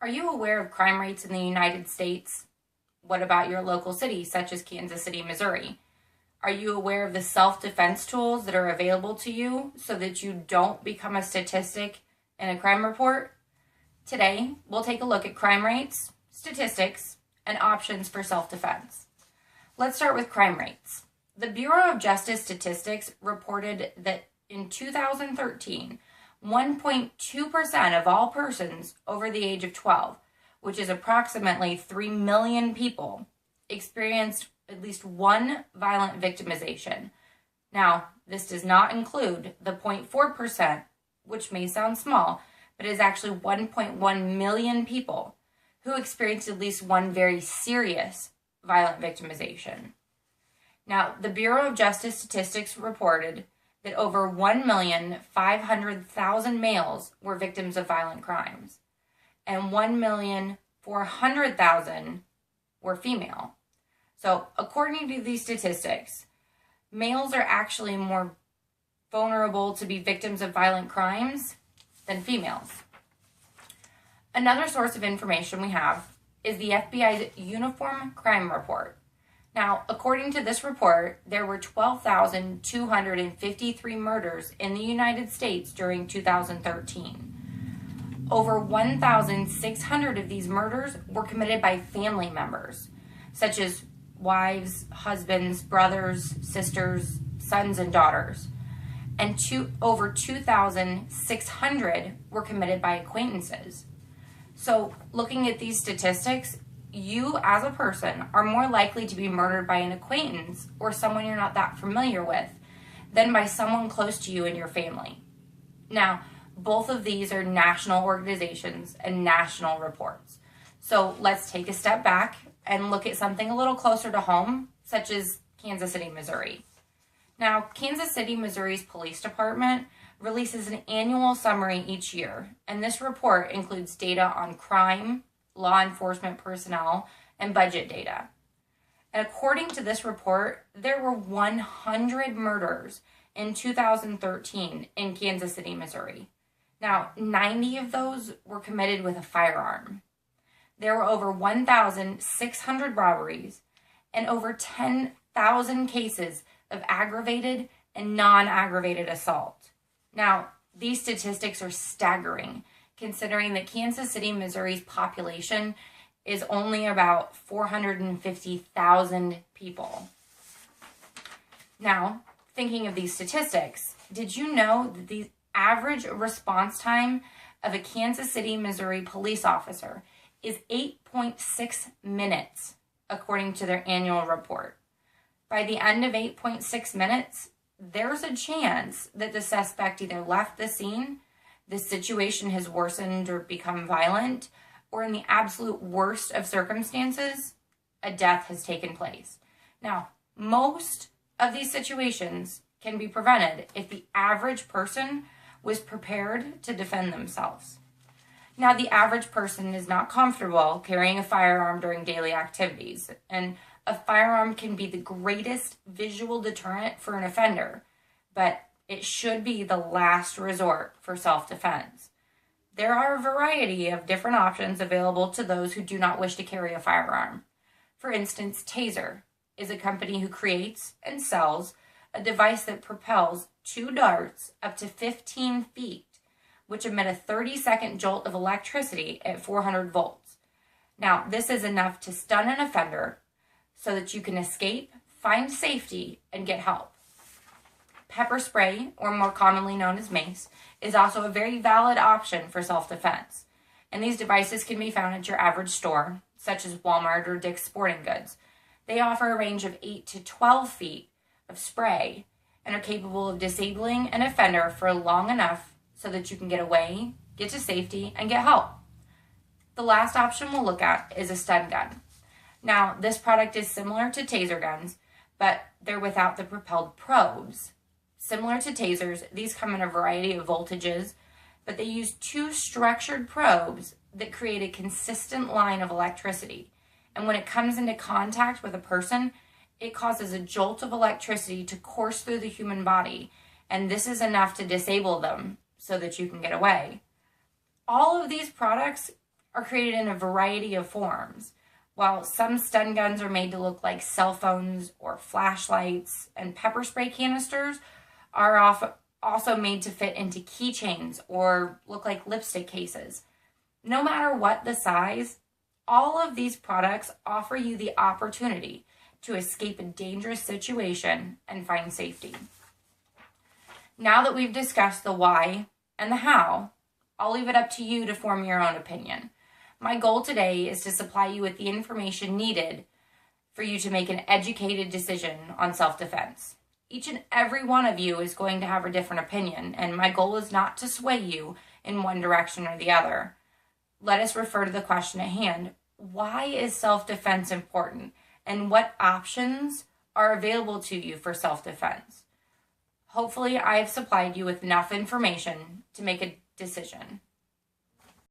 Are you aware of crime rates in the United States? What about your local city, such as Kansas City, Missouri? Are you aware of the self-defense tools that are available to you so that you don't become a statistic in a crime report? Today, we'll take a look at crime rates, statistics, and options for self-defense. Let's start with crime rates. The Bureau of Justice Statistics reported that in 2013, 1.2% of all persons over the age of 12, which is approximately 3 million people, experienced at least one violent victimization. Now, this does not include the 0.4%, which may sound small, but is actually 1.1 million people who experienced at least one very serious violent victimization. Now, the Bureau of Justice Statistics reported that over 1,500,000 males were victims of violent crimes, and 1,400,000 were female. So, according to these statistics, males are actually more vulnerable to be victims of violent crimes than females. Another source of information we have is the FBI's Uniform Crime Report. Now, according to this report, there were 12,253 murders in the United States during 2013. Over 1,600 of these murders were committed by family members, such as wives, husbands, brothers, sisters, sons, and daughters. And over 2,600 were committed by acquaintances. So, looking at these statistics, you as a person are more likely to be murdered by an acquaintance or someone you're not that familiar with than by someone close to you in your family. Now, both of these are national organizations and national reports. So let's take a step back and look at something a little closer to home, such as Kansas City, Missouri. Now, Kansas City, Missouri's police department releases an annual summary each year, and this report includes data on crime, law enforcement personnel, and budget data. And according to this report, there were 100 murders in 2013 in Kansas City, Missouri. Now, 90 of those were committed with a firearm. There were over 1,600 robberies and over 10,000 cases of aggravated and non-aggravated assault. Now, these statistics are staggering, considering that Kansas City, Missouri's population is only about 450,000 people. Now, thinking of these statistics, did you know that the average response time of a Kansas City, Missouri police officer is 8.6 minutes, according to their annual report? By the end of 8.6 minutes, there's a chance that the suspect either left the scene, the situation has worsened or become violent, or in the absolute worst of circumstances, a death has taken place. Now, most of these situations can be prevented if the average person was prepared to defend themselves. Now, the average person is not comfortable carrying a firearm during daily activities, and a firearm can be the greatest visual deterrent for an offender, but it should be the last resort for self-defense. There are a variety of different options available to those who do not wish to carry a firearm. For instance, Taser is a company who creates and sells a device that propels 2 darts up to 15 feet, which emit a 30-second jolt of electricity at 400 volts. Now, this is enough to stun an offender so that you can escape, find safety, and get help. Pepper spray, or more commonly known as mace, is also a very valid option for self-defense. And these devices can be found at your average store, such as Walmart or Dick's Sporting Goods. They offer a range of 8 to 12 feet of spray and are capable of disabling an offender for long enough so that you can get away, get to safety, and get help. The last option we'll look at is a stun gun. Now, this product is similar to taser guns, but they're without the propelled probes. Similar to tasers, these come in a variety of voltages, but they use 2 structured probes that create a consistent line of electricity. And when it comes into contact with a person, it causes a jolt of electricity to course through the human body, and this is enough to disable them so that you can get away. All of these products are created in a variety of forms. While some stun guns are made to look like cell phones or flashlights, and pepper spray canisters are also made to fit into keychains or look like lipstick cases. No matter what the size, all of these products offer you the opportunity to escape a dangerous situation and find safety. Now that we've discussed the why and the how, I'll leave it up to you to form your own opinion. My goal today is to supply you with the information needed for you to make an educated decision on self-defense. Each and every one of you is going to have a different opinion, and my goal is not to sway you in one direction or the other. Let us refer to the question at hand. Why is self-defense important, and what options are available to you for self-defense? Hopefully, I have supplied you with enough information to make a decision.